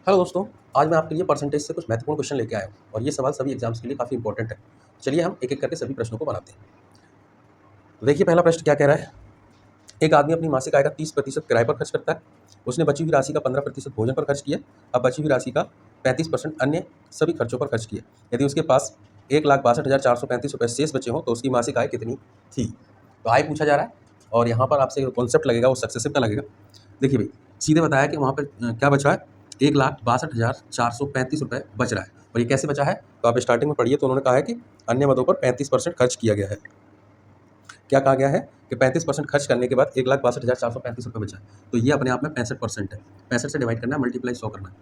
Hello दोस्तों, आज मैं आपके लिए परसेंटेज से कुछ महत्वपूर्ण क्वेश्चन लेके आया हूँ और ये सवाल सभी एग्जाम्स के लिए काफ़ी इंपॉर्टेंट है। चलिए हम एक-एक करके सभी प्रश्नों को बनाते हैं। तो देखिए पहला प्रश्न क्या कह रहा है। एक आदमी अपनी मासिक आय का 30% किराए पर खर्च करता है। उसने बची हुई राशि का 15% भोजन पर खर्च किया। अब बची हुई राशि का 35% अन्य सभी खर्चों पर खर्च किया। यदि उसके पास 1,62,435 रुपये शेष बचे हों तो उसकी मासिक आय कितनी थी। तो आय पूछा जा रहा है और यहाँ पर आपसे कॉन्सेप्ट लगेगा वो सक्सेसिव का लगेगा। देखिए भाई, सीधे बताया कि वहाँ पर क्या बच रहा है, 1,62,435 रुपये बच रहा है। और ये कैसे बचा है, तो आप स्टार्टिंग में पढ़िए तो उन्होंने कहा है कि अन्य मदों पर 35% खर्च किया गया है। क्या कहा गया है कि 35% खर्च करने के बाद 1,62,435 रुपये बचा है। तो ये अपने आप में 65% है। 65 से डिवाइड करना है, मल्टीप्लाई 100 करना है।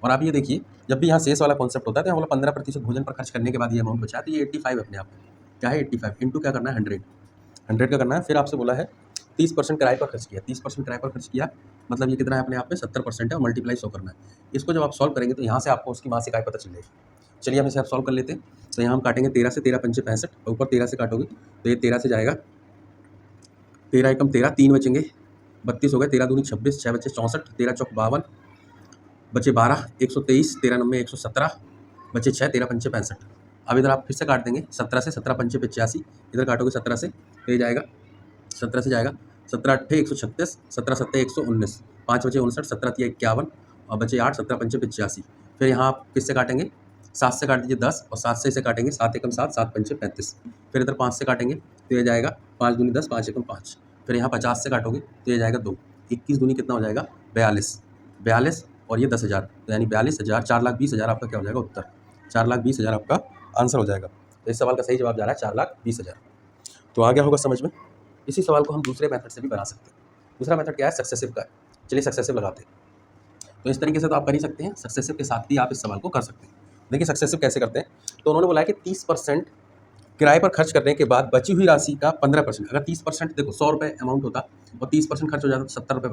और आप ये देखिए, जब भी यहाँ शेष वाला कॉन्सेप्ट होता है तो यहाँ बोला 15% भोजन पर खर्च करने के बाद ये अमाउंट बचा है, तो ये 85 अपने आप में क्या है, 85 इंटू क्या करना है, 100 का करना है। फिर आपसे बोला है 30% किराए पर खर्च किया, 30% किराए पर खर्च किया, मतलब ये कितना है अपने आप में 70% है और मल्टीप्लाई 100 करना है। इसको जब आप सॉल्व करेंगे तो यहाँ से आपको उसकी मासिक आय पता चल जाएगी। चलिए हम इसे आप सॉल्व कर लेते हैं। तो यहाँ हम काटेंगे 13 से, 13 पंचे 65, ऊपर 13 से काटोगे तो ये 13 से जाएगा, 13 एकम 13, 3 बचेंगे, 32 हो गए, 13 दूनी 26, 6 बचे 64, 13 चौक 52, बचे 12, 123, 13 नम्बे 117, बचे 6, 13 पंचे 65। अब इधर आप फिर से काट देंगे 17 से, 17 पंचे 85, इधर काटोगे 17 से तो ये जाएगा, 17 से जाएगा, 17 अट्ठे 136, 17 सत्ते 119, 5 बचे 59, 17 तिया 51 और बचे 8, 17 पंचे 85। फिर यहाँ आप किससे काटेंगे, 7 से काट दीजिए 10 और 7 से इसे काटेंगे, 7 एकम 7, 7 पंचे 35। फिर इधर 5 से काटेंगे तो ये जाएगा 5 दूनी 10, 5 एकम 5। फिर यहाँ 50 से काटोगे तो ये जाएगा 2, 21 दूनी कितना हो जाएगा 42, 42 और ये 10,000, तो यानी 42,000, 4,20,000 आपका क्या हो जाएगा उत्तर, 4,20,000 आपका आंसर हो जाएगा। तो इस सवाल का सही जवाब जा रहा है 4,20,000। तो आ गया होगा समझ में। इसी सवाल को हम दूसरे मेथड से भी बना सकते हैं। दूसरा मेथड क्या है, सक्सेसिव का है। चलिए सक्सेसिव लगाते हैं। तो इस तरीके से तो आप कर ही सकते हैं, सक्सेसिव के साथ भी आप इस सवाल को कर सकते हैं। देखिए सक्सेसिव कैसे करते हैं, तो उन्होंने बोला है कि 30% किराए पर खर्च करने के बाद बची हुई राशि का 15%, अगर 30% देखो 100 रुपये अमाउंट होता और 30% खर्च हो जाता तो 70 रुपये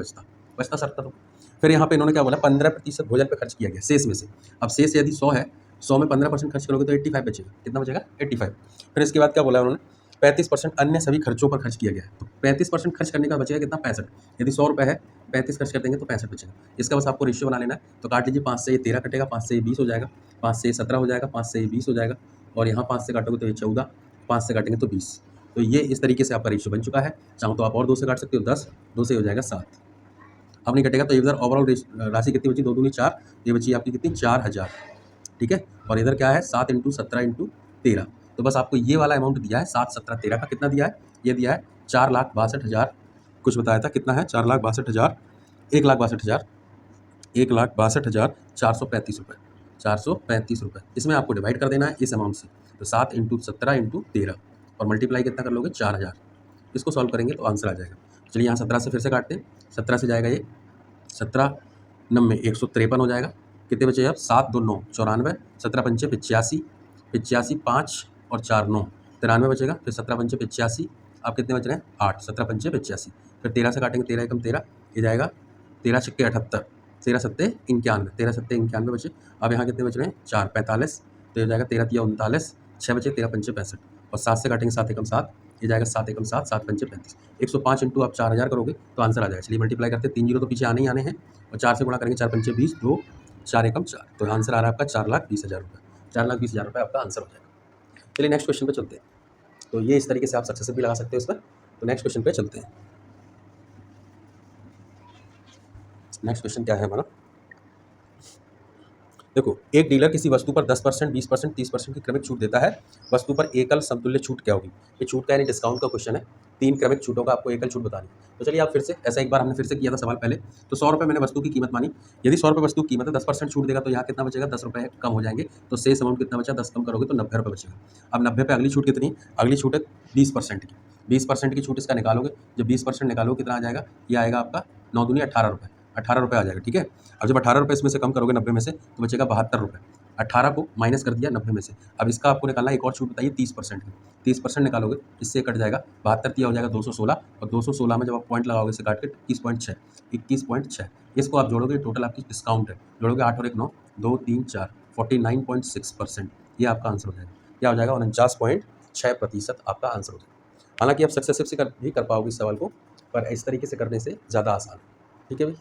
बचता 70 रुपये। फिर यहाँ पे इन्होंने क्या बोला, 15% भोजन पर खर्च किया गया शेष में से। अब शेष यदि 100 है, 100 में 15% खर्च करोगे तो 85 बचेगा। कितना बचेगा, 85। फिर इसके बाद क्या बोला उन्होंने, 35% अन्य सभी खर्चों पर खर्च किया गया है। तो 35% खर्च करने का बचेगा कितना, 65। यदि 100 रुपये है, 35 खर्च कर देंगे तो 65 बचेगा। इसका बस आपको रेशियो बना लेना है। तो काट लीजिए, 5 से ये 13 कटेगा, 5 से ये 20 हो जाएगा, 5 से ये 17 हो जाएगा, 5 से ये 20 हो जाएगा और यहाँ 5 से काटोगे तो ये 14, 5 से काटेंगे तो 20। तो ये इस तरीके से आपका रेशियो बन चुका है। चाहो तो आप और 2 से काट सकते हो, 10, 2 से हो जाएगा 7। अब नहीं कटेगा तो इधर ओवरऑल राशि कितनी बची, 2 दूनी 4, ये बची आपकी कितनी, 4,000। ठीक है, और इधर क्या है, 7 इंटू 17 इंटू 13। तो बस आपको ये वाला अमाउंट दिया है, 7, 17, 13 का कितना दिया है, ये दिया है 4,62,000 कुछ बताया था, कितना है 4,62,000, 1,62,000, 1,62,435 रुपये, 435 रुपये। इसमें आपको डिवाइड कर देना है इस अमाउंट से। तो 7 इंटू 17 इंटू 13 और मल्टीप्लाई कितना कर लोगे, 4,000। इसको सॉल्व करेंगे तो आंसर आ जाएगा। चलिए यहाँ 17 से फिर से काटते हैं। 17 से जाएगा ये 17 नम्बे 153 हो जाएगा। कितने बचे अब, 7 2 9 94, 17 पंचे 85, 85 5 और 4 9 93 बचेगा। फिर 17 पंचे 85, आप कितने बच रहे हैं 8, 17 पंचे 85। फिर 13 से काटेंगे, 13 एकम 13, ये जाएगा 13 छक्के 78, 13 सत्ते 91, 13 सत्ते 91 बचे। अब यहाँ कितने बच रहे हैं 4, 45, तो ये जाएगा 13 तिया 39, 6 बचे 13 पंचे 65 और 7 से काटेंगे, 7 एकम 7, ये जाएगा 7 एकम 7, 7 पंचे 35। 105 इंटू आप 4,000 करोगे तो आंसर आ जाएगा। चलिए मल्टीप्लाई करते हैं, 3 जीरो तो पीछे आने ही आने हैं और 4 से गुणा करेंगे, 4 पंचे 20, 2 4 एकम 4, तो आंसर आ रहा है आपका 4,20,000 रुपये। 4,20,000 रुपये आपका आंसर हो जाएगा। चलिए नेक्स्ट क्वेश्चन पे चलते हैं। तो ये इस तरीके से आप सक्सेसिव भी लगा सकते हो इसमें। तो नेक्स्ट क्वेश्चन पे चलते हैं। नेक्स्ट क्वेश्चन क्या है हमारा, देखो एक डीलर किसी वस्तु पर 10%, 20%, 30% की क्रमिक छूट देता है। वस्तु पर एकल समतुल्य छूट क्या होगी। ये छूट का यानी डिस्काउंट का क्वेश्चन है। 3 क्रमिक छूटों का आपको एकल छूट बतानी है। तो चलिए आप फिर से, ऐसा एक बार हमने फिर से किया था सवाल पहले। तो 100 रुपये मैंने वस्तु की कीमत मानी। यदि 100 रुपये वस्तु की कीमत है, 10% छूट देगा तो यहाँ कितना बचेगा, 10 रुपये कम हो जाएंगे। तो शेष अमाउंट कितना बचा, 10 कम करोगे तो 90 रुपये बचेगा। अब 90 पे अगली छूट कितनी, अगली छूट है 20% की। 20% की छूट इसका निकालोगे, जब 20% निकालोगे कितना आ जाएगा, ये आएगा आपका 9 दूनी 18 रुपये, 18 रुपये आ जाएगा। ठीक है, अब जब 18 रुपये इसमें से कम करोगे 90 में से तो बचेगा 72 रुपये। 18 को माइनस कर दिया 90 में से। अब इसका आपको निकालना है एक और छूट बताइए 30% की। 30% निकालोगे, इससे कट जाएगा 72 तिया हो जाएगा 216 और 216 में जब आप पॉइंट लगाओगे इसे काट के 21.6, 21.6 इसको आप जोड़ोगे, टोटल आपकी डिस्काउंट है, जोड़ोगे 8 और 1 9, 2 3 4, 49.6%। ये आपका आंसर हो जाएगा। क्या हो जाएगा, 49.6% आपका आंसर हो जाएगा। हालांकि आप सक्सेसिव से भी कर पाओगे इस सवाल को, पर इस तरीके से करने से ज़्यादा आसान है। ठीक है भाई,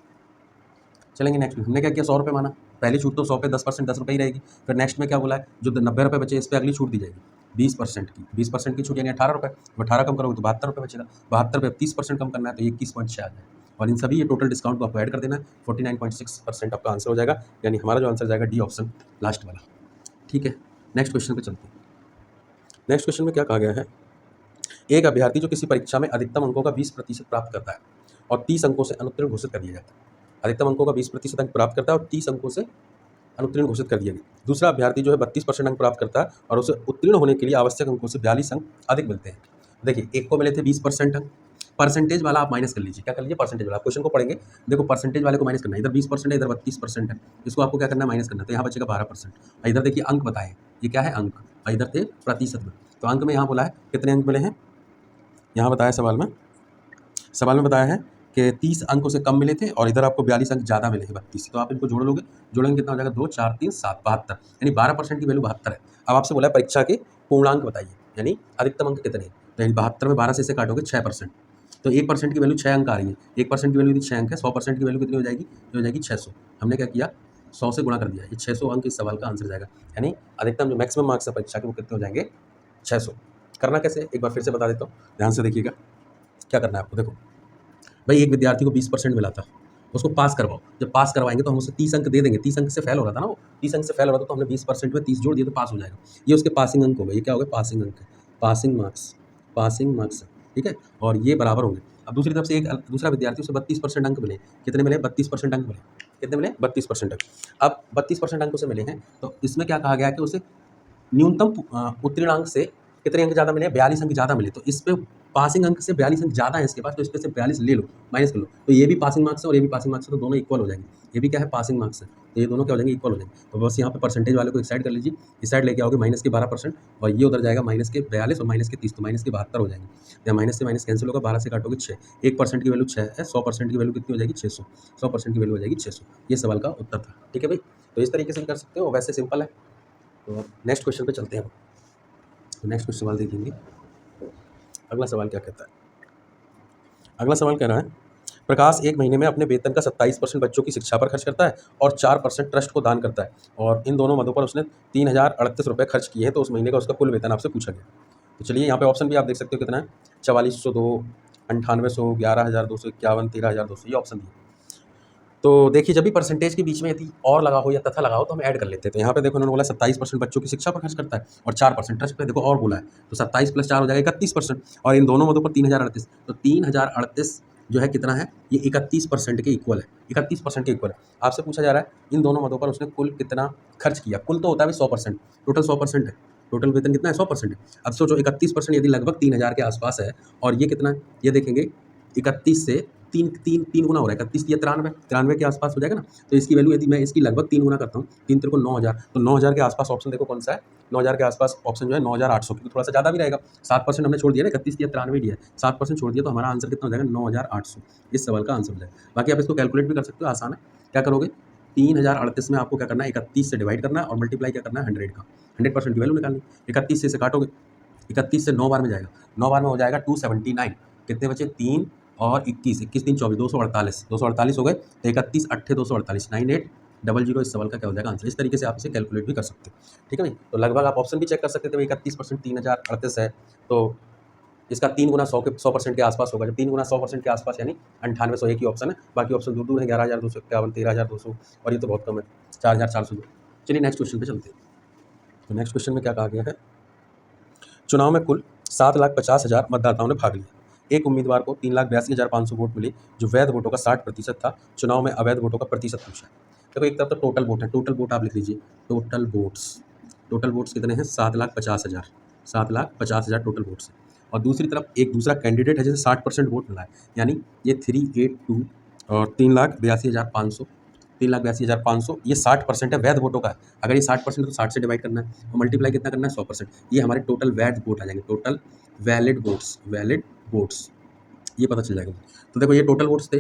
चलेंगे नेक्स्ट। हमने क्या किया, 100 रुपये माना, पहली छूट तो 100 पे 10% 10 रुपये ही रहेगी। फिर नेक्स्ट में क्या बोला है, जो 90 रुपये बचे इस पर अगली छूट दी जाएगी 20% की, 20% की छूट यानी 18 रुपये। तो 18 कम करोगे तो 72 रुपये बचेगा, 72 पे 30% कम करना है तो 21.6 आ जाएगा। और इन सभी ये टोटल डिस्काउंट को आपको ऐड कर देना है, 49.6% आपका आंसर हो जाएगा, यानी हमारा जो आंसर जाएगा डी ऑप्शन लास्ट वाला। ठीक है, नेक्स्ट क्वेश्चन पे चलते हैं। नेक्स्ट क्वेश्चन में क्या कहा गया है, एक अभ्यर्थी जो किसी परीक्षा में अधिकतम अंकों का 20% प्राप्त करता है और 30 अंकों से अनुत्तीर्ण घोषित कर दिया जाता है। अधिकतम अंकों का 20% अंक प्राप्त करता है और 30 अंकों से अनुत्तीर्ण घोषित कर दिया गया। दूसरा अभ्यर्थी जो है 32% अंक प्राप्त करता है और उसे उत्तीर्ण होने के लिए आवश्यक अंकों से 42 अंक अधिक मिलते हैं। देखिए, एक को मिले थे 20% अंक, परसेंटेज वाला आप माइनस कर लीजिए। क्या कर लीजिए, परसेंटेज वाला। क्वेश्चन को पढ़ेंगे, देखो परसेंटेज वाले को माइनस करना है, इधर 20% है, इधर 32% है, इसको आपको क्या करना है, माइनस करना है, तो यहाँ बचेगा 12%। इधर देखिए अंक बताए, ये क्या है अंक, और इधर थे प्रतिशत में, तो अंक में यहाँ बोला है कितने अंक मिले हैं, यहाँ बताया सवाल में बताया है कि 30 अंक उसे कम मिले थे और इधर आपको 42 अंक ज़्यादा मिले हैं 32, तो आप इनको जोड़ लोगे, जोड़ेंगे कितना हो जाएगा, 2 4 3 7 72, यानी 12% की वैल्यू 72 है। अब आपसे बोला है परीक्षा के पूर्णांक बताइए, यानी अधिकतम अंक कितने हैं, तो यानी 72 में 12 से इसे काटोगे 6%, तो 1% की वैल्यू 6 अंक आ रही है, 1% की वैल्यू यदि 6 अंक है, 100% की वैल्यू कितनी हो जाएगी, ये हो जाएगी 600। हमने क्या किया, 100 से गुणा कर दिया, ये 600 अंक इस सवाल का आंसर जाएगा, यानी अधिकतम जो मैक्सिमम मार्क्स है परीक्षा के वो कितने हो जाएंगे, 600। करना कैसे, एक बार फिर से बता देता हूँ, ध्यान से देखिएगा। क्या करना है आपको, देखो भाई एक विद्यार्थी को 20% मिला था, उसको पास करवाओ, जब पास करवाएंगे तो हम उसे 30 अंक दे देंगे, 30 अंक से फेल हो रहा था ना वो, 30 अंक से फेल हो रहा था, तो हमने 20% में 30 जोड़ दिया तो पास हो जाएगा। ये उसके पासिंग अंक हो गए, ये क्या हो गए, पासिंग अंक है, पासिंग मार्क्स, ठीक है, और ये बराबर होंगे। अब दूसरी तरफ से एक दूसरा विद्यार्थी उसे 32% अंक मिले, कितने मिले, 32% अंक मिले, कितने मिले, 32% अंक। अब 32% अंक उसे मिले हैं, तो इसमें क्या कहा गया कि उसे न्यूनतम उत्तीर्ण अंक से कितने अंक ज़्यादा मिले, 42 अंक ज़्यादा मिले, तो इस पे पासिंग अंक से 42 अंक ज़्यादा है इसके पास, तो इस पे से 42 ले लो, माइनस कर लो, तो ये भी पासिंग मार्क्स है और ये भी पासिंग मार्क्स है, तो दोनों इक्वल हो जाएंगे। ये भी क्या है, पासिंग मार्क्स है, तो ये दोनों क्या हो जाएंगे, इक्वल हो जाएंगे। तो बस यहाँ पे परसेंटेज वाले को एक साइड कर लीजिए, इस साइड लेके आओगे माइनस के 12% और ये उधर जाएगा माइनस के 42 और माइनस के 30, तो माइनस के 72 हो जाएंगे। या माइनस से माइनस कैंसिल होगा, 12 से काटोगे 6, 1% की वैल्यू 6 है, 100% की वैल्यू कितनी हो जाएगी, 600, 100% की वैल्यू हो जाएगी 600। ये सवाल का उत्तर था, ठीक है भाई। तो इस तरीके से भी कर सकते हो, वैसे सिंपल है। तो नेक्स्ट क्वेश्चन पे चलते हैं। तो नेक्स्ट क्वेश्चन सवाल देखेंगे, अगला सवाल क्या कहता है। अगला सवाल कह रहा है, प्रकाश एक महीने में अपने वेतन का 27% बच्चों की शिक्षा पर खर्च करता है और 4% ट्रस्ट को दान करता है, और इन दोनों मदों पर उसने 3038 रुपये खर्च किए हैं, तो उस महीने का उसका कुल वेतन आपसे पूछा गया। तो चलिए यहाँ पे ऑप्शन भी आप देख सकते हो कितना है, 4402, 9800, 11251, 13200, ये ऑप्शन दिए। तो देखिए, जब भी परसेंटेज के बीच में यदि और लगा हो या तथा लगा हो तो हम ऐड कर लेते हैं। तो यहाँ पे देखो उन्होंने बोला 27% बच्चों की शिक्षा पर खर्च करता है और 4% ट्रस्ट पे, देखो और बोला है, तो 27 + 4 हो जाएगा 31%, और इन दोनों मदों पर 3038, तो 3038 जो है कितना है, ये 31% के इक्वल है, 31% के इक्वल है। आपसे पूछा जा रहा है इन दोनों मदों पर उसने कुल कितना खर्च किया, कुल तो होता है 100%, टोटल 100% है, टोटल वेतन कितना है, 100% है। अब सोचो 31% यदि लगभग 3000 के आसपास है, और ये कितना है, ये देखेंगे 31 से तीन तीन तीन गुना हो रहा है, 31 या 93 के आसपास हो जाएगा ना, तो इसकी वैल्यू यदि मैं इसकी लगभग 3 गुना करता हूँ, 3 3 को 9000, तो 9000 के आसपास ऑप्शन देखो कौन सा है, 9000 के आसपास ऑप्शन जो है 9800, क्योंकि थोड़ा सा ज़्यादा भी रहेगा, 7% हमने छोड़ दिया ना, 31 या 93 दिया है, 7% छोड़ दिया, तो हमारा आंसर कितना हो जाएगा, 9800, इस सवाल का आंसर हो जाएगा। बाकी आप इसको कैलकुलेट भी कर सकते हो, आसान है। क्या करोगे, 3038 में आपको क्या करना है, 31 से डिवाइड करना है और मल्टीप्लाई क्या करना है 100 का, 100% की वैल्यू निकालनी। 31 से इसे काटोगे, 31 से 9 बार में जाएगा, 9 बार में हो जाएगा 279, कितने बचे, 3 और 21, 21 3 24, 248 हो गए, तो 31 8 248, 9800, इस सवाल का क्या हो जाएगा आंसर। इस तरीके से आप इसे कैलकुलेट भी कर सकते हो, ठीक है भाई। तो लगभग आप ऑप्शन भी चेक कर सकते थे, 31% 3038 है, तो इसका 3 गुना 100% के आसपास होगा, जब 3 गुना 100% के आसपास यानी 9800, एक ही ऑप्शन है, बाकी ऑप्शन दूर दूर है, 11251, 13200, और ये तो बहुत कम है, 4402। चलिए नेक्स्ट क्वेश्चन पे चलते हैं। तो नेक्स्ट क्वेश्चन में क्या कहा गया है, चुनाव में कुल 7,50,000 मतदाताओं ने भाग लिया, एक उम्मीदवार को 3,82,500 वोट मिले, जो वैध वोटों का 60% था, चुनाव में अवैध वोटों का प्रतिशत पूछा। देखो एक तरफ तो टोटल वोट है, टोटल वोट आप लिख लीजिए, टोटल वोट्स कितने हैं, 7,50,000, 7,50,000 टोटल वोट्स हैं, और दूसरी तरफ एक दूसरा कैंडिडेट है जिसे 60% वोट मिला है, यानी ये 382 और 3,82,500, 3,82,500, ये 60% है वैध वोटों का है। अगर ये 60% है तो 60 से डिवाइड करना है और मल्टीप्लाई कितना करना है, 100%, ये हमारे टोटल वैध वोट आ जाएंगे, टोटल वैलिड वोट्स, ये पता चल जाएगा। तो देखो ये टोटल वोटर्स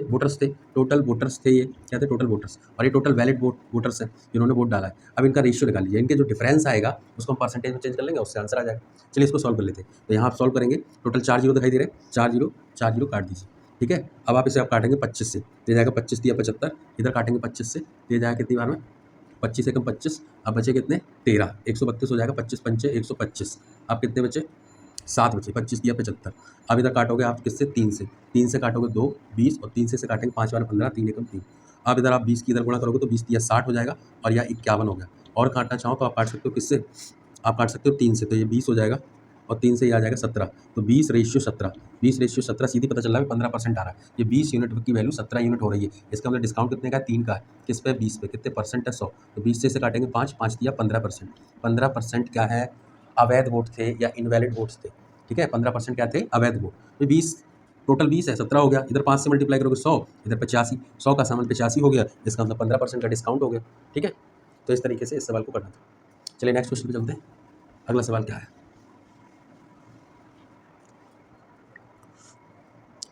थे, ये क्या थे, टोटल वोटर्स, और ये टोटल वैलिड वोटर्स हैं जिन्होंने वोट डाला है। अब इनका रेशियो निकाल लीजिए, इनके जो डिफरेंस आएगा उसको हम परसेंटेज में चेंज कर लेंगे, उससे आंसर आ जाएगा। चलिए इसको सॉल्व कर लेते हैं। तो यहाँ आप सॉल्व करेंगे, टोटल 4 जीरो दिखाई दे रहे हैं, 4 जीरो काट दीजिए, ठीक है। अब आप इसे आप काटेंगे 25 से, दे जाएगा 25 दिया 75, इधर काटेंगे 25 से, दे जाएगा कितनी बार में, 25 एकम 25, अब बचे कितने 13, 132 हो जाएगा, 25 पंचे 125, अब कितने बचे 7 बचे, 25 दिया 75। अब इधर काटोगे आप किससे 3 से काटोगे 2 20 और 3 से काटेंगे 5 बार 15, 3 एकम 3। अब इधर आप 20 की इधर गुणा करोगे तो 20 दिया 60 हो जाएगा और यह 51 हो गया। और काटना चाहो तो आप काट सकते हो किससे, आप काट सकते हो 3 से, तो ये 20 हो जाएगा और 3 से ये आ जाएगा 17, तो 20:17, 20:17 सीधी पता चल रहा है 15% आ रहा है। ये 20 यूनिट की वैल्यू 17 यूनिट हो रही है। इसका मतलब डिस्काउंट कितने का है 3 का है, किस पे 20 पे, कितने परसेंट है 100, तो 20 से इसे काटेंगे 5, 5 दिया 15%। 15% क्या है, अवैध वोट थे या इनवैलिड वोट्स थे, ठीक है। 15% क्या थे, अवैध वोट। तो 20 टोटल 20 है, 17 हो गया, इधर 5 से मल्टीप्लाई करोगे 100, इधर 85, 100 का सामान 85 हो गया, इसका मतलब 15% का डिस्काउंट हो गया, ठीक है। तो इस तरीके से इस सवाल को करना था। चलिए नेक्स्ट क्वेश्चन पे चलते हैं। अगला सवाल क्या है,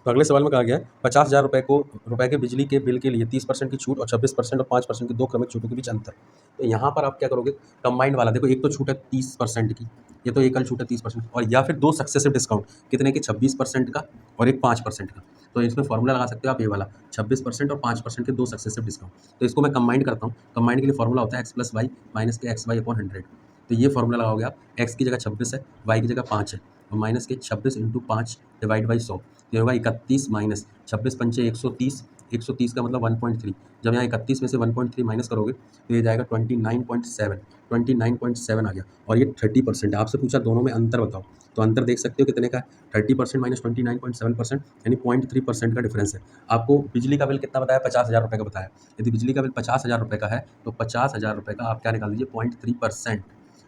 तो अगले सवाल में कहा गया है 50,000 रुपए के बिजली के बिल के लिए 30% की छूट और 26% और 5% की दो क्रमिक छूटों के बीच अंतर। तो यहाँ पर आप क्या करोगे, कंबाइंड वाला देखो, एक तो छूट है 30% की, ये तो एकल छूट है 30%, और या फिर दो सक्सेसिव डिस्काउंट कितने की 26% का और एक 5% का। तो इसमें फॉर्मूला लगा सकते हो आप ये वाला 26% और 5% के दो सक्सेसिव डिस्काउंट। तो इसको मैं कंबाइंड करता हूँ, कंबाइंड के लिए फॉर्मूला होता है x + y माइनस के XY अपॉन 100। तो ये फॉर्मूला लगाओगे आप, x की जगह 26 है, y की जगह 5 है, और माइनस के 26 × 5 डिवाइड बाई 100, ये होगा 31 माइनस 26 पंचे 130, 130 का मतलब 1.3। जब यहाँ 31 में से 1.3 माइनस करोगे तो ये जाएगा 29.7, 29.7 आ गया, और ये 30% आपसे पूछा दोनों में अंतर बताओ, तो अंतर देख सकते हो कितने का है, 30% माइनस 29.7%, यानी 0.3% का डिफरेंस है। आपको बिजली का बिल कितना बताया, 50,000 रुपये का बताया। यदि बिजली का बिल 50,000 रुपये का है तो 50,000 रुपये का आप क्या निकाल दीजिए, 0.3%,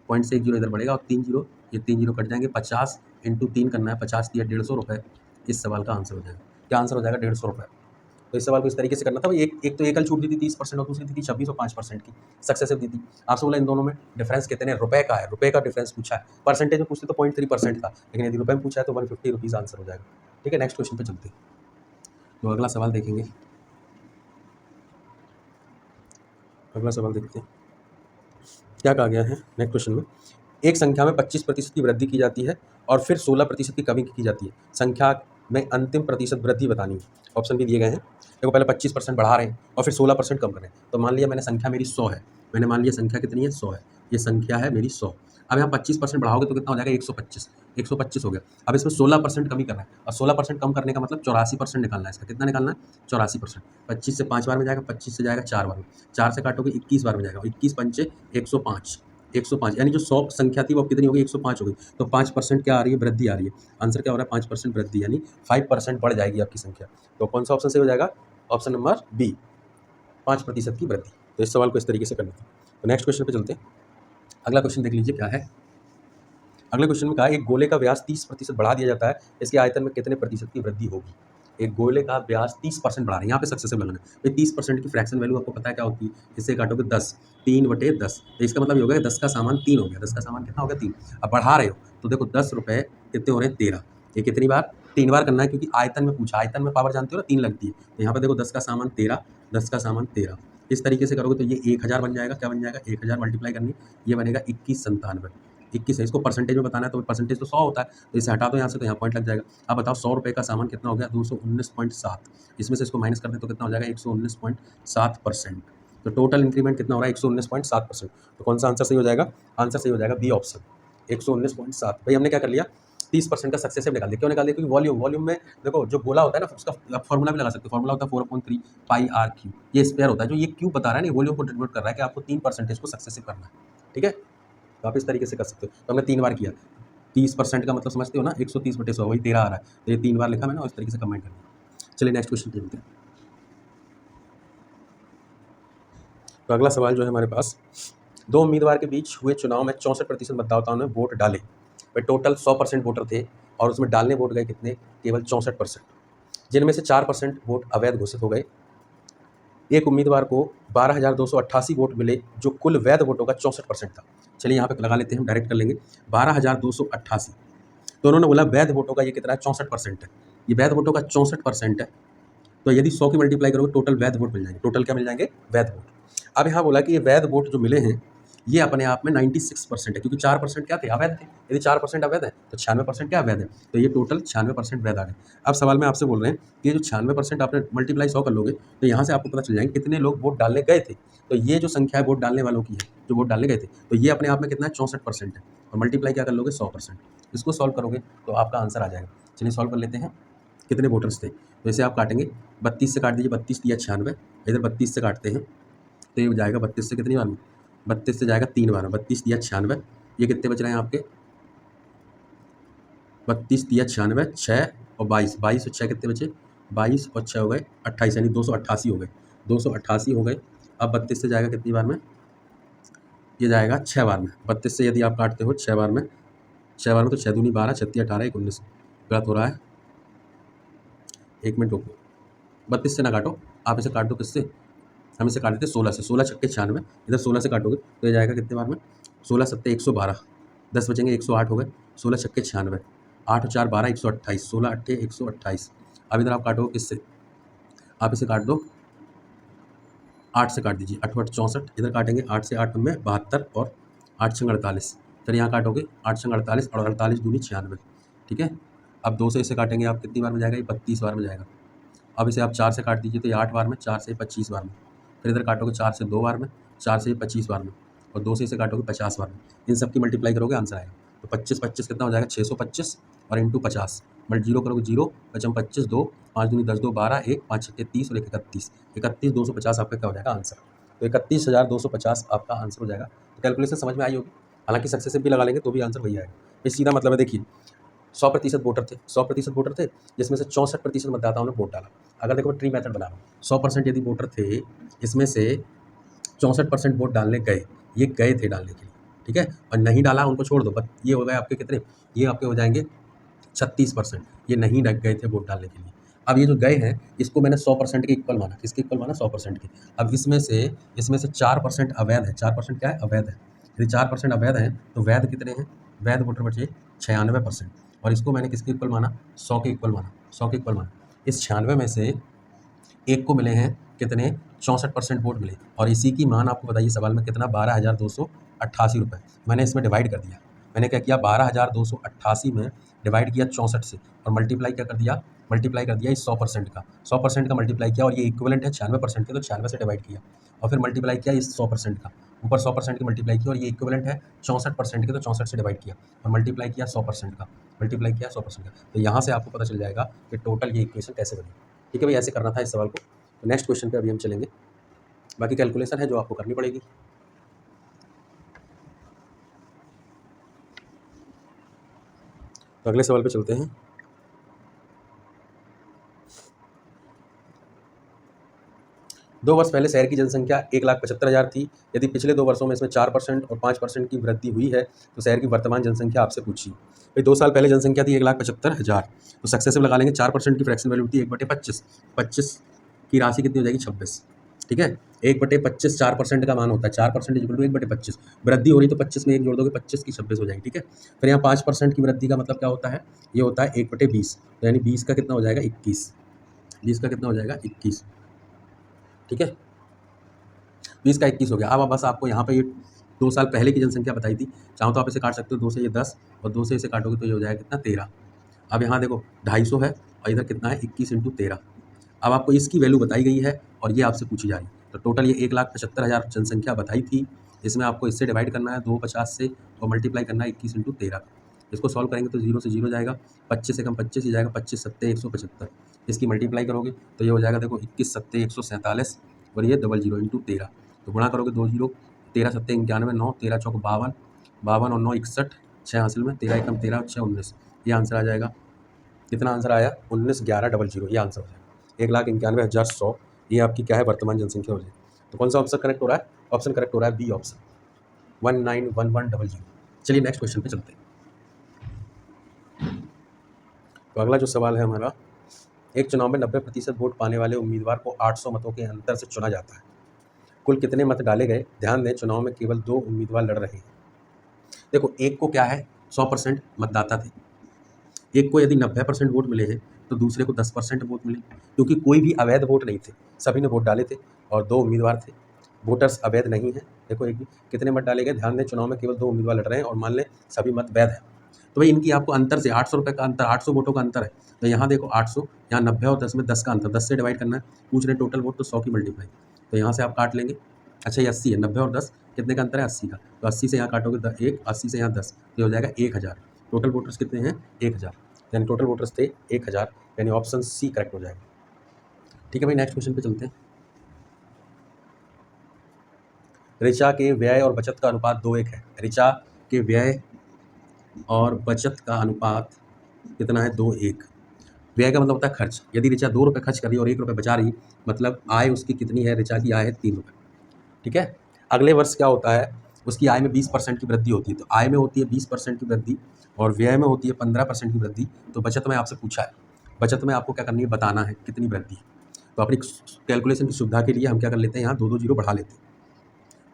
पॉइंट से एक जीरो इधर बढ़ेगा और 3 जीरो, ये 3 जीरो कट जाएंगे, 50 × 3 करना है, 50 दिया 150 रुपये, इस सवाल का आंसर हो जाएगा। क्या आंसर हो जाएगा, 150 रुपये। तो इस सवाल को इस तरीके से करना था। एक तो एकल छूट दी थी 30% और दूसरी दी थी 26 और 5% की सक्सेसिव दी थी। आपसे बोला इन दोनों में डिफरेंस कितने रुपए का है, रुपए का डिफरेंस पूछा है। परसेंटेज में पूछते तो 0.3% था, लेकिन यदि रुपए में पूछा है तो 150 रुपीज़ आंसर हो जाएगा, ठीक है। नेक्स्ट क्वेश्चन पे चलते हैं, तो अगला सवाल देखेंगे। अगला सवाल देखते हैं क्या कहा गया है नेक्स्ट क्वेश्चन में। एक संख्या में 25% की वृद्धि की जाती है और फिर 16% की कमी की जाती है, संख्या में अंतिम प्रतिशत वृद्धि बतानी है। ऑप्शन भी दिए गए हैं, देखो पहले 25% बढ़ा रहे हैं और फिर 16% कम कर रहे हैं। तो मान लिया मैंने संख्या मेरी 100 है, मैंने मान लिया संख्या कितनी है 100 है, ये संख्या है मेरी 100। अब यहाँ 25% बढ़ाओगे तो कितना हो जाएगा 125, 125 हो गया। अब इसमें 16% कमी करना है, और 16% कम करने का मतलब 84% निकालना है। इसका कितना निकालना है 84%। 25 से 5 बार में जाएगा, 25 से जाएगा 4 बार में, 4 से काटोगे 21 बार में जाएगा, 21 पंचे 105, 105 यानी जो 100 संख्या थी वो कितनी हो गई 105 हो गई। तो 5% क्या आ रही है, वृद्धि आ रही है। आंसर क्या हो रहा है 5% वृद्धि, यानी 5% बढ़ जाएगी आपकी संख्या। तो कौन सा ऑप्शन से हो जाएगा, ऑप्शन नंबर बी, 5% की वृद्धि। तो इस सवाल को इस तरीके से करना था। तो नेक्स्ट क्वेश्चन पे चलते हैं। अगला क्वेश्चन देख लीजिए क्या है। अगले क्वेश्चन में कहा एक गोले का व्यास 30% बढ़ा दिया जाता है, इसके आयतन में कितने प्रतिशत की वृद्धि होगी। एक गोले का व्यास 30% बढ़ा रहे हैं, यहाँ पे सक्सेसिव लगाना है भाई। 30% की फ्रैक्शन वैल्यू आपको पता है क्या होती है, इससे काटोगे 10, 3/10, तो इसका मतलब ये हो गया 10 का सामान 3 हो गया, 10 का सामान कितना हो गया 3। अब बढ़ा रहे हो तो देखो 10 रुपये कितने हो रहे हैं 13, ये कितनी बार 3 बार करना है, क्योंकि आयतन में पूछा, आयतन में पावर जानते हो ना 3 लगती है। तो यहाँ पर देखो 10 का सामान 13, 10 का सामान 13, इस तरीके से करोगे तो ये 1000 बन जाएगा। क्या बन जाएगा 1000 मल्टीप्लाई करनी, ये बनेगा 2197, 21 है। इसको परसेंटेज में बताना है तो परसेंटेज तो 100 होता है, तो इसे हटा दो यहाँ से, तो यहाँ पॉइंट लग जाएगा। अब बताओ 100 रुपये का सामान कितना हो गया 219.7, इसमें से इसको माइनस कर दे तो कितना हो जाएगा 119.7%। तो टोटल इंक्रीमेंट कितना हो रहा है 119.7%। तो कौन सा आंसर सही हो जाएगा, आंसर सही हो जाएगा बी ऑप्शन 119.7। भाई हमने क्या कर लिया 30% का सक्सेसिव निकाल दिया। क्यों निकाल दिया, क्योंकि वॉल्यूम में देखो जो गोला होता है ना उसका फॉर्मूला भी लगा सकते हो, फॉर्मूला होता है 4/3 पाई आर क्यू, ये स्क्वायर होता है। जो ये क्यू बता रहा है ना वॉल्यूम को डिनोट कर रहा है कि आपको 3% को सक्सेसिव करना है, ठीक है। तो आप इस तरीके से कर सकते हो। तो हमने 3 बार किया, 30% का मतलब समझते हो ना 130/100 वही 13 आ रहा है, तो ये 3 बार लिखा मैंने और इस तरीके से कंबाइन कर दिया। चलिए नेक्स्ट क्वेश्चन पे चलते हैं। तो अगला सवाल जो है हमारे पास, दो उम्मीदवार के बीच हुए चुनाव में 64% मतदाताओं ने वोट डाले, वे टोटल 100% वोटर थे और उसमें डालने वोट गए कितने, केवल 64%, जिनमें से 4% वोट अवैध घोषित हो गए। एक उम्मीदवार को 12,288 वोट मिले जो कुल वैध वोटों का 64% था। चलिए यहाँ पे लगा लेते हैं, हम डायरेक्ट कर लेंगे 12,288। तो उन्होंने बोला वैध वोटों का ये कितना है 64% है, ये वैध वोटों का 64% है। तो यदि 100 की मल्टीप्लाई करोगे टोटल वैध वोट मिल जाएंगे, टोटल क्या मिल जाएंगे वैध वोट। अब यहाँ बोला कि ये वैध वोट जो मिले हैं ये अपने आप में 96% है, क्योंकि 4% क्या थे, अवैध थे। यदि 4% अवैध है तो 96% क्या अवैध है, तो ये टोटल 96% वैध आ गए। अब सवाल में आपसे बोल रहे हैं कि ये जो 96% आपने मल्टीप्लाई 100 कर लोगे तो यहाँ से आपको पता चल जाएंगे कितने लोग वोट डालने गए थे। तो ये जो संख्या है वोट डालने वालों की है, जो वोट डालने गए थे, तो ये अपने आप में कितना है, 64% है। और मल्टीप्लाई क्या कर लोगे, 100%। इसको सॉल्व करोगे तो आपका आंसर आ जाएगा। चलिए सॉल्व कर लेते हैं। कितने वोटर्स थे, तो इसे आप काटेंगे, 32 से काट दीजिए, 32 दिया 96, इधर 32 से काटते हैं तो ये जाएगा 32 से कितनी बार में, 32 से जाएगा 3 बार में, 32 दिया 96, ये कितने बच रहे हैं आपके, 32 दिया 96, 6 और 22, 22 और 6 कितने बचे, 22 और 6 हो गए 28, यानी 288 हो गए, 288 हो गए। अब 32 से जाएगा कितनी बार में, ये जाएगा 6 बार में। 32 से यदि आप काटते हो 6 बार में, 6 बार में तो 6 दूनी 12, 36 18 1 19, गलत हो रहा है, 1 मिनट रुको, 32 से ना काटो, आप इसे काट दो किससे, हम इसे काट देते 16 से, 16 छक्के 96, इधर 16 से काटोगे तो ये जाएगा कितने बार में, 16 सत्ते 112, 10 बचेंगे 108 हो गए, 16 छक्के 96, 8 और 4 12 128, 16 अट्ठे 128। अब इधर आप काटोगे किससे, आप इसे काट दो 8 से, काट दीजिए 8 8 64, इधर काटेंगे 8 से, 8 में 72 और 8 6 48, फिर यहाँ काटोगे 8 6 48 और 48 दूनी 96, ठीक है। अब 2 से इसे काटेंगे आप कितनी बार में जाएगा, ये 32 बार में जाएगा। अब इसे आप 4 से काट दीजिए तो ये 8 बार में, 4 से 25 बार में, फिर इधर काटोगे 4 से 2 बार में, 4 से 25 बार में, और 2 से इसे काटोगे 50 बार में। इन सब की मल्टीप्लाई करोगे आंसर आएगा। तो 25 25 कितना हो जाएगा, 625 और इंटू 50, बट जीरो करोगे जीरो, पचम 25, 2 5 दूनी 10, 2 12, 1 5 छक्के 30 और 1 31, 31 250 आपका क्या हो जाएगा आंसर। तो 31,250 आपका आंसर हो जाएगा। तो कैलकुलेशन समझ में आई होगी, हालांकि सक्सेसिव भी लगा लेंगे तो भी आंसर वही आएगा। ये सीधा मतलब है, देखिए 100% वोटर थे, 100% वोटर थे, जिसमें से 64% मतदाताओं ने वोट डाला। अगर देखो ट्री मेथड बना रहा हूँ, 100% यदि वोटर थे, इसमें से 64% वोट डालने गए, ये गए थे डालने के लिए, ठीक है, और नहीं डाला उनको छोड़ दो, बस ये हो गए आपके कितने, ये आपके हो जाएंगे 36%, ये नहीं गए थे वोट डालने के लिए। अब ये जो गए हैं इसको मैंने 100% के इक्वल माना, किसके इक्वल माना, 100% के। अब इसमें से 4% अवैध है, 4% क्या है, अवैध है। यदि 4% अवैध है तो वैध कितने हैं, वैध वोटर बचे 96%, और इसको मैंने किसके इक्वल माना, 100 के इक्वल माना, 100 के इक्वल माना। इस 96 में से एक को मिले हैं कितने, 64% वोट मिले, और इसी की मान आपको बताइए सवाल में कितना, 12,288 रुपये। मैंने इसमें डिवाइड कर दिया, मैंने क्या किया, 12,288 में डिवाइड किया 64 से, और मल्टीप्लाई क्या कर दिया, मल्टीप्लाई कर दिया इस 100% का, 100% का मल्टीप्लाई किया, और ये इक्विवेलेंट है 96% के, तो 96 से डिवाइड किया, और फिर मल्टीप्लाई किया इस 100% का, ऊपर 100% की मल्टीप्लाई किया, और ये इक्विवेलेंट है 64% के, तो 64 से डिवाइड किया, और मल्टीप्लाई किया 100% का, मल्टीप्लाई किया 100% का। तो यहाँ से आपको पता चल जाएगा कि टोटल ये इक्वेशन कैसे बनी। ठीक है भाई, ऐसे करना था इस सवाल को। तो नेक्स्ट क्वेश्चन पे अभी हम चलेंगे, बाकी कैलकुलेशन है जो आपको करनी पड़ेगी। तो अगले सवाल पे चलते हैं। दो वर्ष पहले शहर की जनसंख्या 1,75,000 थी। यदि पिछले 2 वर्षों में इसमें 4% और 5% की वृद्धि हुई है तो शहर की वर्तमान जनसंख्या आपसे पूछी। भाई 2 साल पहले जनसंख्या थी 1,75,000, तो सक्सेसिव लगा लेंगे, 4% की फ्रैक्शन वैल्यू थी 1/25, 25 की राशि कितनी हो जाएगी, 26, ठीक है। 1/25 4% का मान होता है, 4% इक्वल टू 1/25, वृद्धि हो रही तो 25 में 1 जोड़ दोगे, 25 की 26 हो जाएगी, ठीक है। फिर यहाँ 5% की वृद्धि का मतलब क्या होता है, ये होता है 1/20, तो यानी 20 का कितना हो जाएगा, 21, 20 का कितना हो जाएगा, 21, ठीक है, 20 का 21 हो गया। अब बस आपको यहाँ पे ये 2 साल पहले की जनसंख्या बताई थी, चाहो तो आप इसे काट सकते हो, 2 से ये 10 और 2 से इसे काटोगे तो ये हो जाएगा कितना, 13। अब यहाँ देखो 250 है और इधर कितना है, 21 × 13। अब आपको इसकी वैल्यू बताई गई है और ये आपसे पूछी जा रही है। तो टोटल ये 1,75,000 जनसंख्या बताई थी, इसमें आपको इससे डिवाइड करना है 250 से और मल्टीप्लाई करना है 21 × 13। इसको सॉल्व करेंगे तो 0 से 0 जाएगा, 25 से कम 25 ही जाएगा, 25 सत्ते 175। इसकी मल्टीप्लाई करोगे तो ये हो जाएगा, देखो 21 सत्ते 147 और ये 00 × 13, तो गुणा करोगे 2 0, 13 सत्ते 91, 9 13 चौक 52, 52 और 9 61, 6 हासिल में, 13 एकम 13 6 19, ये आंसर आ जाएगा। कितना आंसर आया, 19,11,00, ये आंसर हो जाएगा 1,91,100। ये आपकी क्या है, वर्तमान जनसंख्या हो जाएगी। तो कौन सा ऑप्शन करेक्ट हो रहा है, ऑप्शन करेक्ट हो रहा है बी ऑप्शन, 191100। चलिए नेक्स्ट क्वेश्चन पे चलते हैं। तो अगला जो सवाल है हमारा, एक चुनाव में 90% वोट पाने वाले उम्मीदवार को 800 मतों के अंतर से चुना जाता है। कुल कितने मत डाले गए, ध्यान दें चुनाव में केवल 2 उम्मीदवार लड़ रहे हैं। देखो एक को क्या है, 100% मतदाता थे, एक को यदि 90% वोट मिले हैं तो दूसरे को 10% वोट मिले, क्योंकि कोई भी अवैध वोट नहीं थे, सभी ने वोट डाले थे और 2 उम्मीदवार थे, वोटर्स अवैध नहीं हैं, देखो एक भी कितने मत डाले गए, ध्यान दें चुनाव में केवल 2 उम्मीदवार लड़ रहे हैं और मान लें सभी मत वैध हैं। तो भाई इनकी आपको अंतर से 800 रुपये का अंतर, 800 वोटों का अंतर है। तो यहाँ देखो 800, यहाँ 90 और 10 में 10 का अंतर, 10 से डिवाइड करना है। पूछ रहे टोटल वोट तो 100 की मल्टीप्लाई, तो यहाँ से आप काट लेंगे। अच्छा ये 80 है, 90 और 10 कितने का अंतर है, 80 का। तो 80 से यहाँ काटोगे 1, 80 से यहाँ 10, तो हो जाएगा 1000। टोटल वोटर्स कितने हैं, 1000, यानी टोटल वोटर्स थे 1000, यानी ऑप्शन सी करेक्ट हो जाएगा। ठीक है भाई, नेक्स्ट क्वेश्चन पे चलते हैं। ऋचा के व्यय और बचत का अनुपात 2:1 है। ऋचा के व्यय और बचत का अनुपात कितना है, 2:1। व्यय का मतलब होता है खर्च। यदि ऋचा 2 रुपये खर्च कर रही है और 1 रुपये बचा रही, मतलब आय उसकी कितनी है, ऋचा की आय है 3 रुपये। ठीक है, अगले वर्ष क्या होता है, उसकी आय में 20% की वृद्धि होती है। तो आय में होती है 20% की वृद्धि और व्यय में होती है 15% की वृद्धि। तो बचत में आपसे पूछा है, बचत में आपको क्या करनी है, बताना है कितनी वृद्धि है। तो अपनी कैलकुलेशन की सुविधा के लिए हम क्या कर लेते हैं, यहाँ 2-2 जीरो बढ़ा लेते हैं।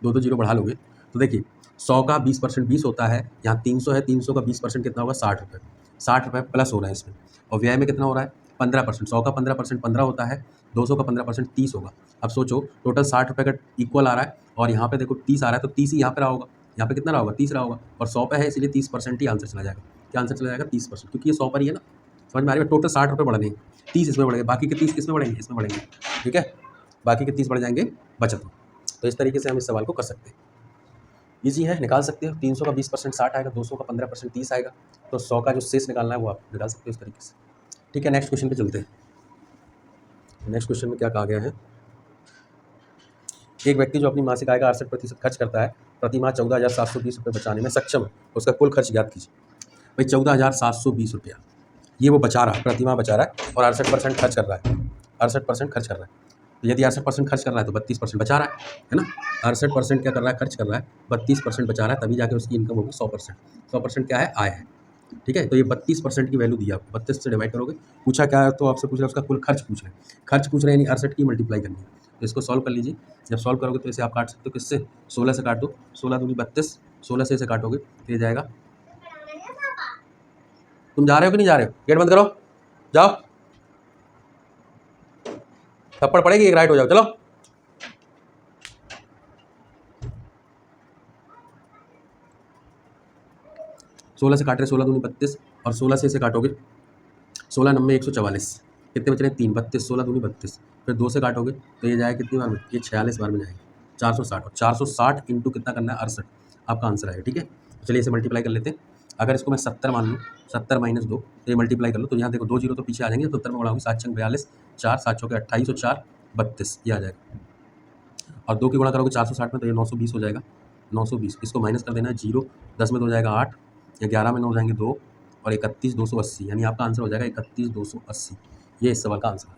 2-2 जीरो बढ़ा लोगे तो देखिए 100 का 20% 20 होता है, यहाँ 300 है, 300 का 20% कितना होगा, 60 रुपये। 60 रुपये प्लस हो रहा है इसमें। और व्यय में कितना हो रहा है, 15%। 100 का 15% 15 होता है, 200 का 15% 30 होगा। अब सोचो टोटल 60 रुपये का इक्वल आ रहा है और यहाँ पे देखो 30 आ रहा है, तो 30 ही यहाँ पे रहा होगा। यहाँ पे कितना रहा होगा, 30 रहा होगा। और 100 पे है इसलिए 30% ही आंसर चला जाएगा। क्या आंसर चला जाएगा, 30%, क्योंकि ये 100 पर ही है ना। समझ में आ रही है, टोटल 60 रुपये बढ़ने हैं, 30 इसमें बढ़ेंगे, बाकी के 30 किसमें बढ़ेंगे, इसमें बढ़ेंगे। ठीक है, बाकी के 30 बढ़ जाएंगे बचत में। तो इस तरीके से हम इस सवाल को कर सकते हैं। ईजी है, निकाल सकते हो। 300 का 20% 60 आएगा, 200 का 15% 30 आएगा, तो 100 का जो शेष निकालना है वो आप निकाल सकते हो इस तरीके से। ठीक है, नेक्स्ट क्वेश्चन पे चलते हैं। नेक्स्ट क्वेश्चन में क्या कहा गया है, एक व्यक्ति जो अपनी मासिक आय का 68% खर्च करता है, प्रति माह 14,720 रुपये बचाने में सक्षम है, उसका कुल खर्च ज्ञात कीजिए। भाई 14,720 रुपया ये वो बचा रहा है, प्रति माह बचा रहा है और 68% खर्च कर रहा है, 68% खर्च कर रहा है। तो यदि 68% खर्च कर रहा है तो 32% बचा रहा है ना। 68% क्या कर रहा है, खर्च कर रहा है, 32% बचा रहा है, तभी जाके उसकी इनकम होगी 100%। 100% क्या है, आय है। ठीक है, तो ये 32% की वैल्यू दी आपको, 32 से डिवाइड करोगे। पूछा क्या है, तो आपसे पूछ रहा है उसका कुल खर्च पूछ रहे हैं। खर्च पूछ रहे हैं यानी 68 की मल्टीप्लाई करनी है। तो इसको सॉल्व कर लीजिए। जब सॉल्व करोगे तो इसे आप काट सकते हो किससे, 16 से काट दो, 16 दूनी 32, 16 से इसे काटोगे तो ये जाएगा। तुम जा रहे हो कि नहीं जा रहे हो, गेट बंद करो, जाओ, थप्पड़ पड़ेगी, एक राइट हो जाओ, चलो। 16 से काट रहे, 16 दूनी 32 और 16 से इसे काटोगे, 16 नंबे 144, कितने बच रहे हैं, 3, 32, 16 दूनी 32, फिर 2 से काटोगे तो ये जाएगा कितनी बार में, ये 46 बार में जाएगा, 460। और 460 इंटू कितना करना है, 68, आपका आंसर आएगा। ठीक है, तो चलिए इसे मल्टीप्लाई कर लेते हैं। अगर इसको मैं 70 मान लूँ, 70 माइनस 2, तो ये मल्टीप्लाई कर लो, तो यहाँ देखो 2 जीरो तो पीछे आ जाएंगे, तो उत्तर में बढ़ाओगे 7 छंग 42, 4 7 चौके 28 और 4 32, ये आ जाएगा। और 2 की गुणा करोगे 460 में तो ये 920 हो जाएगा, 920। इसको माइनस कर देना है, 0, 10 में 2 हो जाएगा 8, या 11 में 9 हो जाएंगे 2, और 31 280, यानी आपका आंसर हो जाएगा 31 280। ये इस सवाल का आंसर है।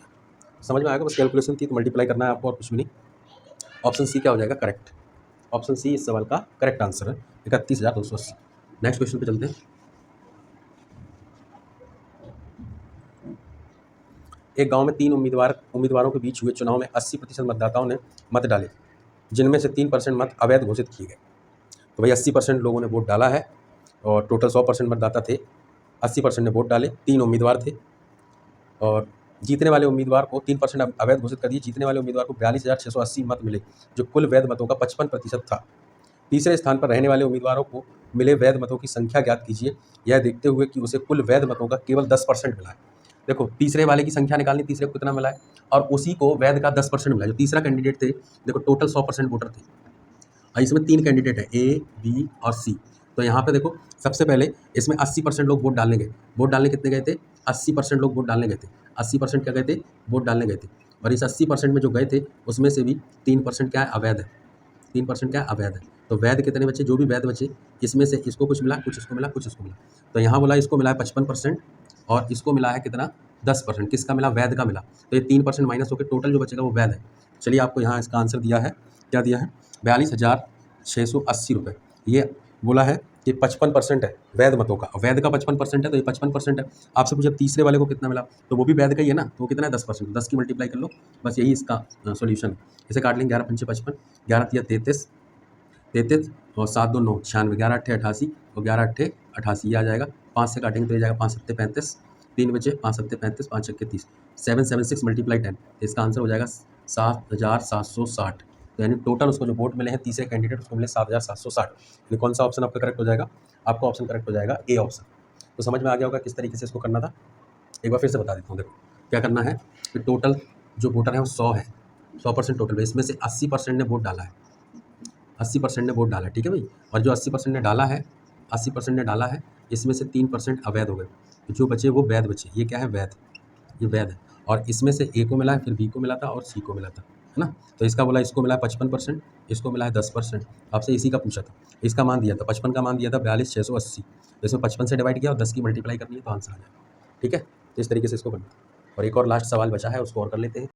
समझ में आएगा, बस कैलकुलेशन थी तो मल्टीप्लाई करना है आपको और कुछ भी नहीं। ऑप्शन सी क्या हो जाएगा, करेक्ट। ऑप्शन सी इस सवाल का करेक्ट आंसर है, 31,280। नेक्स्ट क्वेश्चन पे चलते हैं। एक गांव में 3 उम्मीदवारों के बीच हुए चुनाव में 80% मतदाताओं ने मत डाले, जिनमें से 3% मत अवैध घोषित किए गए। तो भाई 80% लोगों ने वोट डाला है और टोटल 100% मतदाता थे, 80% ने वोट डाले, 3 उम्मीदवार थे और जीतने वाले उम्मीदवार को 3% अवैध घोषित कर दिए। जीतने वाले उम्मीदवार को 42,680 मत मिले, जो कुल वैध मतों का 55% था। तीसरे स्थान पर रहने वाले उम्मीदवारों को मिले वैध मतों की संख्या ज्ञात कीजिए, यह देखते हुए कि उसे कुल वैध मतों का केवल 10% मिला है। देखो तीसरे वाले की संख्या निकालनी, तीसरे को कितना मिला है, और उसी को वैध का 10% मिला है। जो तीसरा कैंडिडेट थे, देखो टोटल 100% वोटर थे और इसमें 3 कैंडिडेट है, ए, बी और सी। तो यहाँ पे देखो सबसे पहले इसमें 80% लोग वोट डालने गए। वोट डालने कितने गए थे, 80% लोग वोट डालने गए थे। 80% क्या गए थे, वोट डालने गए थे। और इस 80% में जो गए थे उसमें से भी 3% क्या है, अवैध है। 3% क्या है, अवैध है। तो वैध कितने बचे, जो भी वैध बचे इसमें से इसको कुछ मिला, कुछ इसको मिला, कुछ इसको मिला। तो यहाँ बोला इसको मिला है 55% और इसको मिला है कितना, 10%। किसका मिला, वैध का मिला। तो ये 3% माइनस होकर टोटल जो बचेगा वो वैध है। चलिए आपको यहाँ इसका आंसर दिया है, क्या दिया है, 42,680 रुपये। ये बोला है कि 55% है वैध मतों का, वैध का 55% है, तो ये 55% है। आपसे पूछा तीसरे वाले को कितना मिला, तो वो भी वैध का ही है ना, तो वो कितना है, 10%। 10 की मल्टीप्लाई कर लो, बस यही इसका सोल्यूशन है। इसे काट लेंगे, 11 पंचे 55, 11 तिया 33, 33 और 7 2 9 96, 11 अट्ठे 88 और 11 अट्ठे 88, ये आ जाएगा। 5 से काटेंगे तो ये जाएगा 5 सत्ते 35, 3 बचे 5 सत्ते 35, 5 छक्के 30, 776 मल्टीप्लाई 10, इसका आंसर हो जाएगा 7,760। तो यानी टोटल उसको जो वोट मिले हैं तीसरे कैंडिडेट उसको मिले 7,760। ये कौन सा ऑप्शन आपका करेक्ट हो जाएगा? आपका ऑप्शन करेक्ट हो जाएगा ए ऑप्शन। तो समझ में आ गया होगा किस तरीके से इसको करना था। एक बार फिर से बता देता हूँ। देखो क्या करना है कि टोटल जो वोटर है वो 100 है, 100% टोटल है। इसमें से 80% ने वोट डाला है, 80% ने वोट डाला है, ठीक है भाई। और जो 80% ने डाला है, 80% ने डाला है, इसमें से 3% अवैध हो गए, तो जो बचे वो वैध बचे। ये क्या है? वैध, ये वैध है। और इसमें से ए को मिला है, फिर बी को मिला था और सी को मिला था, है ना। तो इसका बोला इसको मिला है 55%, इसको मिला है 10%। आपसे इसी का पूछा था, इसका मान दिया था 55 का मान दिया था 42,680। तो इसमें 55 से डिवाइड किया और 10 की मल्टीप्लाई करनी है तो आंसर आ जाएगा, ठीक है। तो इस तरीके से इसको करना है। और एक और लास्ट सवाल बचा है, उसको और कर लेते हैं।